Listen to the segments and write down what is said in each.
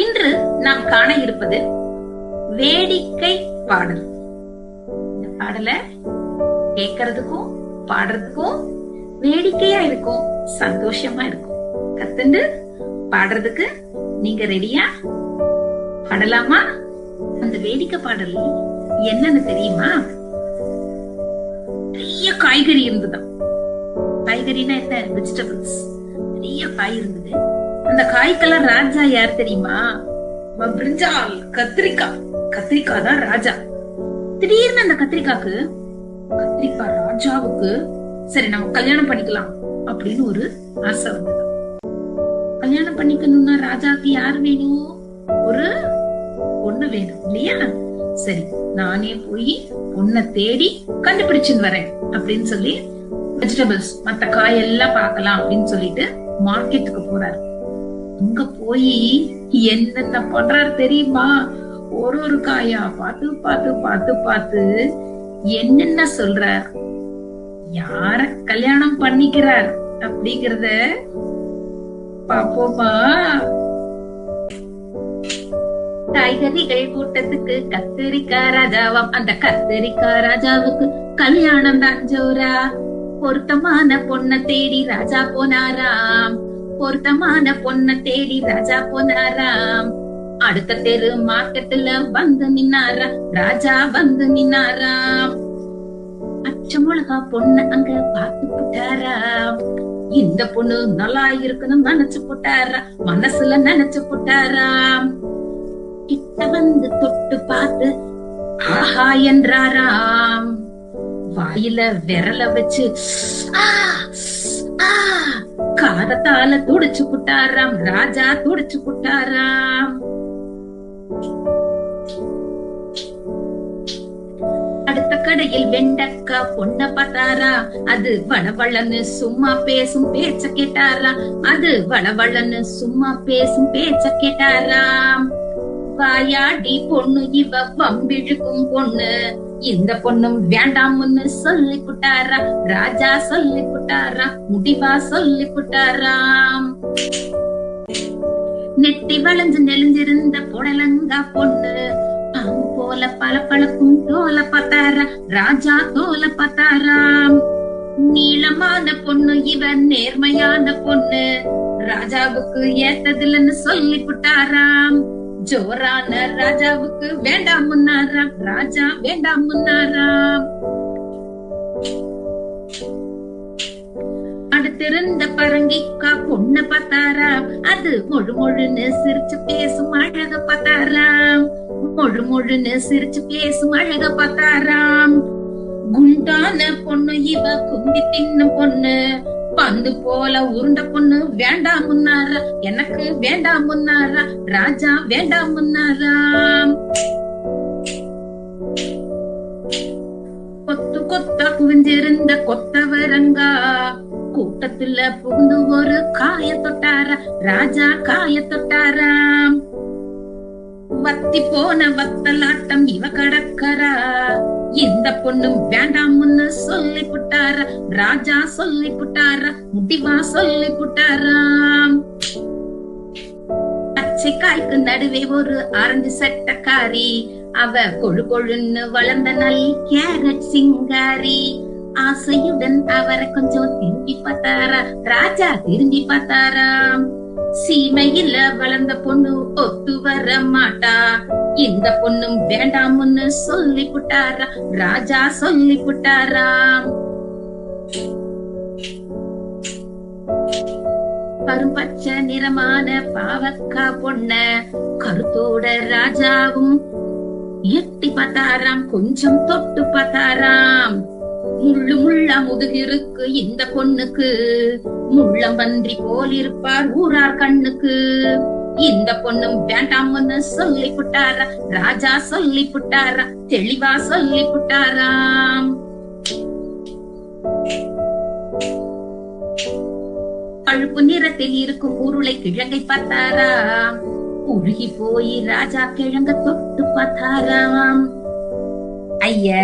இன்று நாம் காண இருப்பது வேடிக்கை பாடல். இந்த பாடலை கேட்கறதுக்கும் பாடுறதுக்கும் வேடிக்கையா இருக்கும், சந்தோஷமா இருக்கும். கத்துண்டு பாடுறதுக்கு நீங்க ரெடியா? பாடலாமா? அந்த வேடிக்கை பாடல் என்னன்னு தெரியுமா? நிறைய காய்கறி இருந்ததாம். காய்கறினா என்ன? வெஜிடபிள்ஸ். நிறைய காய் இருந்தது. அந்த காய்க்கெல்லாம் ராஜா யார் தெரியுமா? பிரிஞ்சால், கத்திரிக்காய். கத்திரிக்காய் தான் ராஜா. திடீர்னு அந்த கத்திரிக்காய் ராஜாவுக்கு சரி நம்ம கல்யாணம் பண்ணிக்கலாம் அப்படின்னு ஒரு ஆசை வந்தது. கல்யாணம் பண்ணிக்கணும்னா ராஜாவுக்கு யாரு வேணும்? ஒரு பொண்ணு வேணும் இல்லையா? சரி, நானே போய் பொண்ணை தேடி கண்டுபிடிச்சுன்னு வரேன் அப்படின்னு சொல்லி வெஜிடபிள்ஸ் மத்த காயெல்லாம் பார்க்கலாம் அப்படின்னு சொல்லிட்டு மார்க்கெட்டுக்கு போறாரு. அங்க போய் என்னென்ன பண்றாரு தெரியுமா? ஒரு காயா பார்த்து பார்த்து பார்த்து பார்த்து என்னென்ன சொல்றார், யார கல்யாணம் பண்ணிக்கிறார் அப்படிங்கறத பாப்போமா? காய்கறிகள் கூட்டத்துக்கு கத்திரிக்காய் ராஜாவாம். அந்த கத்திரிக்காய் ராஜாவுக்கு கல்யாணம் தான் ஜோரா. பொருத்தமான பொண்ண தேடி ராஜா போனாராம். பொருத்தமான பொண்ண தேடி ராஜா போனாராம். அடுத்த தெரு மார்க்கெட்டுல வந்து நின்னாரா ராஜா, வந்து நின்னாராம். அச்ச மிளகா பொண்ணு அங்க பார்த்து போட்டாராம். இந்த பொண்ணு நல்லா இருக்குன்னு நினைச்சு போட்டாரா, மனசுல நினைச்சு போட்டாராம். கிட்ட வந்து தொட்டு பார்த்து ஆஹா என்றாராம். வாயில விரல வச்சு காரத்தால துடிச்சு புட்டாராம். ராஜா துடிச்சு புட்டாராம். அடுத்த கடையில் வெண்டக்கா பொண்ண பார்த்தாரா. அது வளவளன்னு சும்மா பேசும் பேச்ச கேட்டாரா. அது வளவளன்னு சும்மா பேசும் பேச்ச கேட்டாராம். வாயாடி பொண்ணு இவ வம்பிழுக்கும் பொண்ணு, இந்த பொண்ணும் வேண்டாம்னு சொல்லி புட்டாரா. ராஜா சொல்லி புட்டாரா, முடிவா சொல்லி புட்டாராம். நெட்டி வளைஞ்சு நெளிஞ்சிருந்த புடலங்கா பொண்ணு பாம்பு போல பல பழக்கும் தோல பார்த்தாரா. ராஜா தோல பார்த்தாராம். நீளமான பொண்ணு இவ நேர்மையான பொண்ணு, ராஜாவுக்கு ஏத்ததில்லைன்னு சொல்லி புட்டாராம். ஜோரான ராஜாவுக்கு வேண்டாம் முன்னாராம். ராஜா வேண்டாம் முன்னாராம். அடுத்திருந்த பரங்கிக்கா பொண்ண பார்த்தாராம். அது மொழு மொழுன்னு சிரிச்சு பேசும் அழக பார்த்தாராம். மொழு மொழுன்னு சிரிச்சு பேசும் அழக பார்த்தாராம். குண்டான பொண்ணு இவ குந்தி தின்னும் பொண்ணு, பந்து போல உருண்ட பொண்ணு வேண்டாம் முன்னாரா. எனக்கு வேண்டாம் முன்னாரா. ராஜா வேண்டாம் முன்னாராம். கொத்து கொத்தா குவிஞ்சிருந்த கொத்தவரங்கா கூட்டத்துல புகுந்து ஒரு காய தொட்டாரா. ராஜா காய தொட்டாராம். வத்தி போன வத்தலாட்டம் இவ கடக்கரா. இந்த பொண்ணும் வேண்டாம்னு சொல்லி புட்டாரா. ராஜா சொல்லி புட்டாரா, முடிவா சொல்லி புட்டாராம். பச்சை காய்க்கு நடுவே ஒரு ஆரஞ்சு சட்டக்காரி, அவ கொழு கொழுன்னு வளர்ந்த நல் கேரட் சிங்காரி. ஆசையுடன் அவரை கொஞ்சம் திரும்பி பார்த்தாரா. ராஜா திரும்பி பார்த்தாராம். சீமையில வளர்ந்த பொண்ணு ஒத்து வர மாட்டா, இந்த பொண்ணும் வேண்டாம்னு சொல்லி புட்டாரா. ராஜா சொல்லி புட்டாராம். கரும்பச்சை நிறமான பாவக்கா பொண்ண கருத்தோட ராஜாவும் எட்டி பார்த்தாராம். கொஞ்சம் தொட்டு பார்த்தாராம். முள்ளு முள்ளா முதுகிருக்கு இந்த பொண்ணுக்கு, முள்ளம்பன்றி போல் இருப்பார் ஊரார் கண்ணுக்கு. இந்த பொண்ணும் வேண்டாம்னு சொல்லி புட்டாரா. ராஜா சொல்லி புட்டாரா, தெளிவா சொல்லி புட்டாராம். பழுப்பு நிறத்தில் இருக்கும் உருளை கிழங்கை பார்த்தாரா. உருகி போய் ராஜா கிழங்க தொட்டு பார்த்தாராம். ஐய,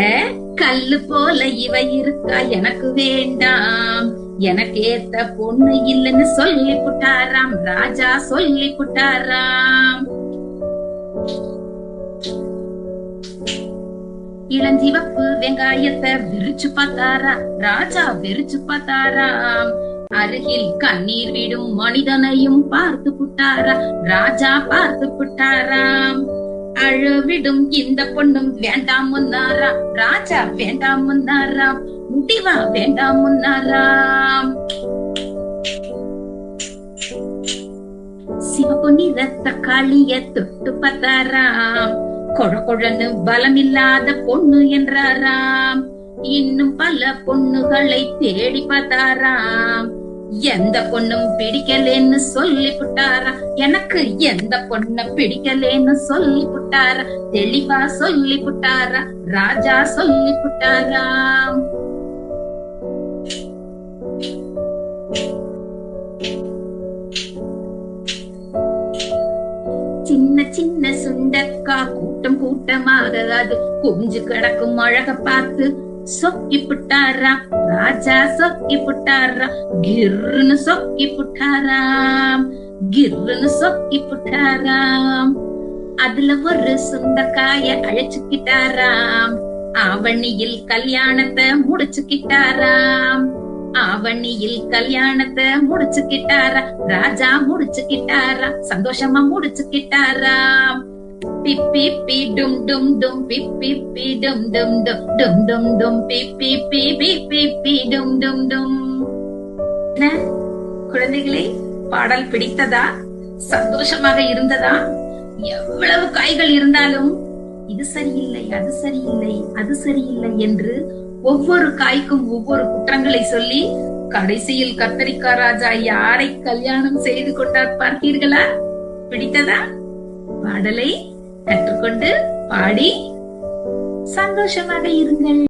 கல்லு போல இவ இருக்கா, எனக்கு வேண்டாம், எனக்கு ஏத்த பொண்ணு இல்லைன்னு சொல்லி புட்டாராம். ராஜா சொல்லி புட்டாராம். இளஞ்சிவப்பு வெங்காயத்தை விரிச்சு பார்த்தாரா ராஜா, விரிச்சு பார்த்தாராம். அருகில் கண்ணீர் விடும் மனிதனையும் பார்த்து புட்டாரா ராஜா, பார்த்து புட்டாராம். அழவிடும் இந்த பொண்ணும் வேண்டாம் முன்னாரா ராஜா, வேண்டாம் முன்னாராம். முடிவா வேண்டாம் முன்னாராம். சிவப்பு நிற தக்காளிய தொட்டு பார்த்தாராம். கொழ கொழன்னு பலமில்லாத பொண்ணு என்றாராம். இன்னும் பல பொண்ணுகளை தேடி பார்த்தாராம். எந்த பொண்ணும் பிடிக்கலேன்னு சொல்லி புட்டாரா, எனக்கு எந்த பொண்ண பிடிக்கலேன்னு சொல்லி புட்டாரா, தெளிவா சொல்லி புட்டாரா ராஜா, சொல்லி புட்டாராம். சின்ன சின்ன சுண்டக்கா கூட்டம் கூட்டமாக அது குஞ்சு கிடக்கும் அழக பார்த்து சொக்கி புட்டாரா ராஜா, சொக்கி புட்டாரா. கிர்னு சொக்கி புட்டாராம், கிர்னு சொக்கி புட்டாராம். அதுல ஒரு சுண்டக்காய அழைச்சுக்கிட்டாராம். ஆவணியில் கல்யாணத்தை முடிச்சுக்கிட்டாராம். ஆவணியில் கல்யாணத்தை முடிச்சுக்கிட்டாரா ராஜா, முடிச்சுக்கிட்டாரா, சந்தோஷமா முடிச்சுக்கிட்டாராம். பிப்பி பி டும் டும் டும், பிப்பி பி டும் டும் டும், டும் டும் டும், பிப்பி பி பிப்பி பி டும் டும் டும். குழந்தைகளே, பாடல் பிடித்ததா? சந்தோஷமாக இருந்ததா? எவ்வளவு காய்கள் இருந்தாலும் இது சரியில்லை, அது சரியில்லை, அது சரியில்லை என்று ஒவ்வொரு காய்க்கும் ஒவ்வொரு குற்றங்களை சொல்லி கடைசியில் கத்தரிக்காய் ராஜா யாரை கல்யாணம் செய்து கொண்டார் பார்த்தீர்களா? பிடித்ததா? பாடலை கற்றுக்கொண்டு பாடி சந்தோஷமாக இருங்கள்.